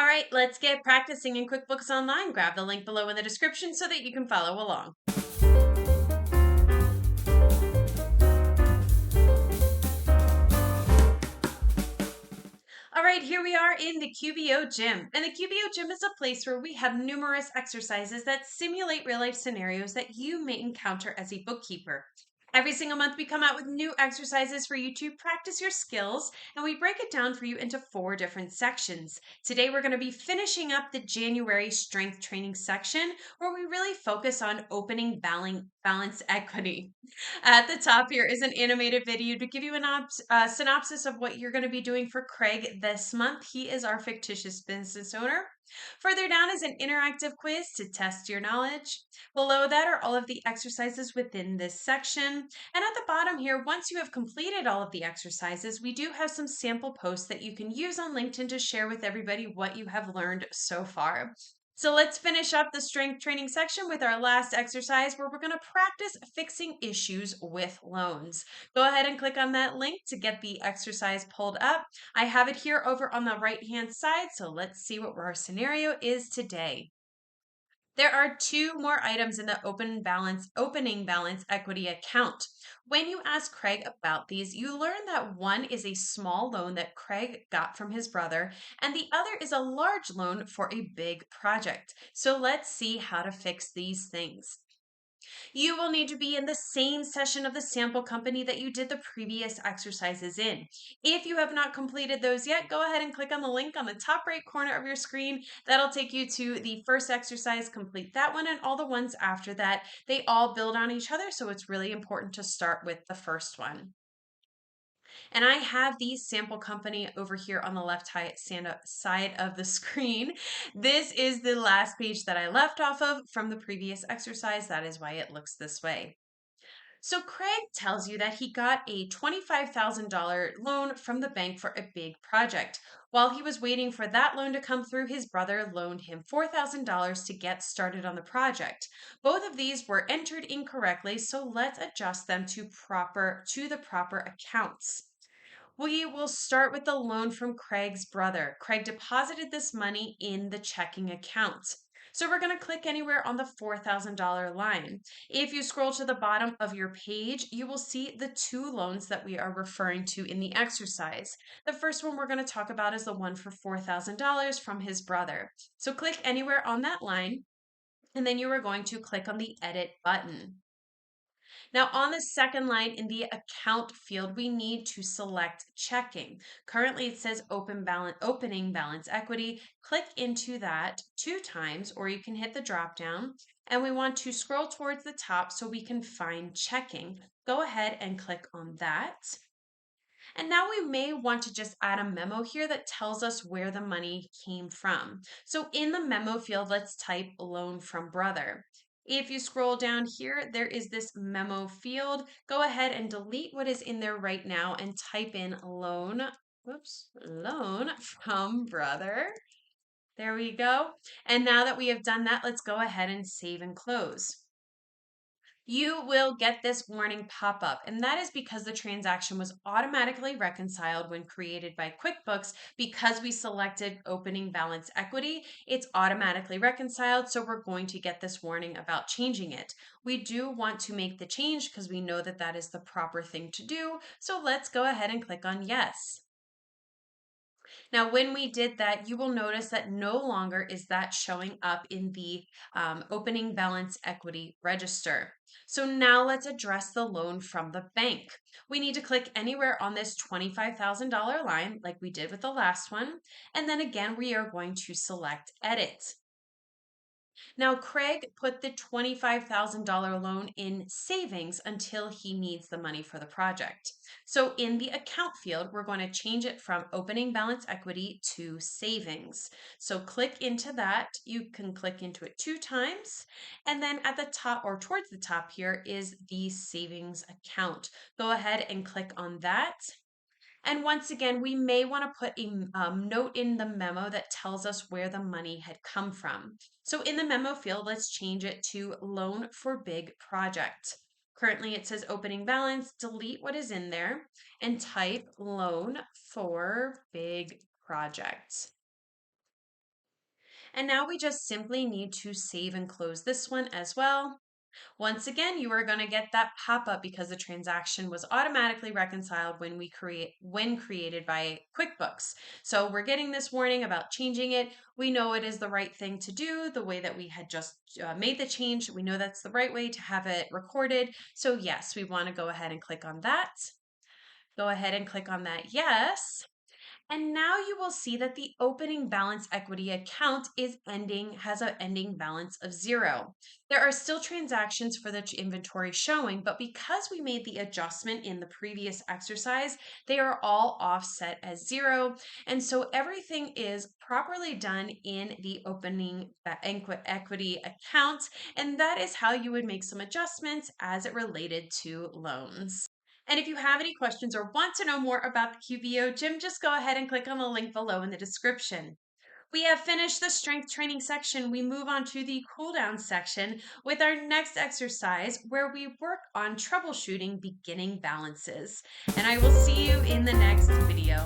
right, let's get practicing in QuickBooks Online. Grab the link below in the description so that you can follow along. All right, here we are in the QBO Gym. And the QBO Gym is a place where we have numerous exercises that simulate real-life scenarios that you may encounter as a bookkeeper. Every single month, we come out with new exercises for you to practice your skills, and we break it down for you into 4 different sections. Today, we're going to be finishing up the January strength training section, where we really focus on opening balance equity. At the top here is an animated video to give you a synopsis of what you're going to be doing for Craig this month. He is our fictitious business owner. Further down is an interactive quiz to test your knowledge. Below that are all of the exercises within this section. And at the bottom here, once you have completed all of the exercises, we do have some sample posts that you can use on LinkedIn to share with everybody what you have learned so far. So let's finish up the strength training section with our last exercise where we're going to practice fixing issues with loans. Go ahead and click on that link to get the exercise pulled up. I have it here over on the right-hand side, so let's see what our scenario is today. There are 2 more items in the opening balance equity account. When you ask Craig about these, you learn that one is a small loan that Craig got from his brother, and the other is a large loan for a big project. So let's see how to fix these things. You will need to be in the same session of the sample company that you did the previous exercises in. If you have not completed those yet, go ahead and click on the link on the top right corner of your screen. That'll take you to the first exercise. Complete that one and all the ones after that. They all build on each other, so it's really important to start with the first one. And I have the sample company over here on the left side of the screen. This is the last page that I left off of from the previous exercise. That is why it looks this way. So Craig tells you that he got a $25,000 loan from the bank for a big project. While he was waiting for that loan to come through, his brother loaned him $4,000 to get started on the project. Both of these were entered incorrectly, so let's adjust them to the proper accounts. We will start with the loan from Craig's brother. Craig deposited this money in the checking account. So we're going to click anywhere on the $4,000 line. If you scroll to the bottom of your page, you will see the 2 loans that we are referring to in the exercise. The first one we're going to talk about is the one for $4,000 from his brother. So click anywhere on that line, and then you are going to click on the Edit button. Now on the second line in the account field, we need to select checking. Currently it says opening balance equity. Click into that 2 times, or you can hit the drop down, and we want to scroll towards the top so we can find checking. Go ahead and click on that. And now we may want to just add a memo here that tells us where the money came from. So in the memo field, let's type loan from brother. If you scroll down here, there is this memo field. Go ahead and delete what is in there right now and type in loan from brother. There we go. And now that we have done that, let's go ahead and save and close. You will get this warning pop up, and that is because the transaction was automatically reconciled when created by QuickBooks. Because we selected opening balance equity, it's automatically reconciled, so we're going to get this warning about changing it. We do want to make the change because we know that that is the proper thing to do, so let's go ahead and click on yes. Now, when we did that, you will notice that no longer is that showing up in the opening balance equity register. So now let's address the loan from the bank. We need to click anywhere on this $25,000 line like we did with the last one. And then again, we are going to select edit. Now, Craig put the $25,000 loan in savings until he needs the money for the project. So in the account field, we're going to change it from opening balance equity to savings. So click into that. You can click into it 2 times. And then at the top or towards the top here is the savings account. Go ahead and click on that. And once again, we may want to put a note in the memo that tells us where the money had come from. So in the memo field, let's change it to loan for big project. Currently it says opening balance, delete what is in there and type loan for big project. And now we just simply need to save and close this one as well. Once again, you are going to get that pop-up because the transaction was automatically reconciled when created by QuickBooks. So we're getting this warning about changing it. We know it is the right thing to do, the way that we had just made the change. We know that's the right way to have it recorded. So yes, we want to go ahead and click on that. Go ahead and click on that yes. And now you will see that the opening balance equity account has an ending balance of 0. There are still transactions for the inventory showing, but because we made the adjustment in the previous exercise, they are all offset as 0. And so everything is properly done in the opening equity account. And that is how you would make some adjustments as it related to loans. And if you have any questions or want to know more about the QBO Gym, just go ahead and click on the link below in the description. We have finished the strength training section. We move on to the cool down section with our next exercise where we work on troubleshooting beginning balances. And I will see you in the next video.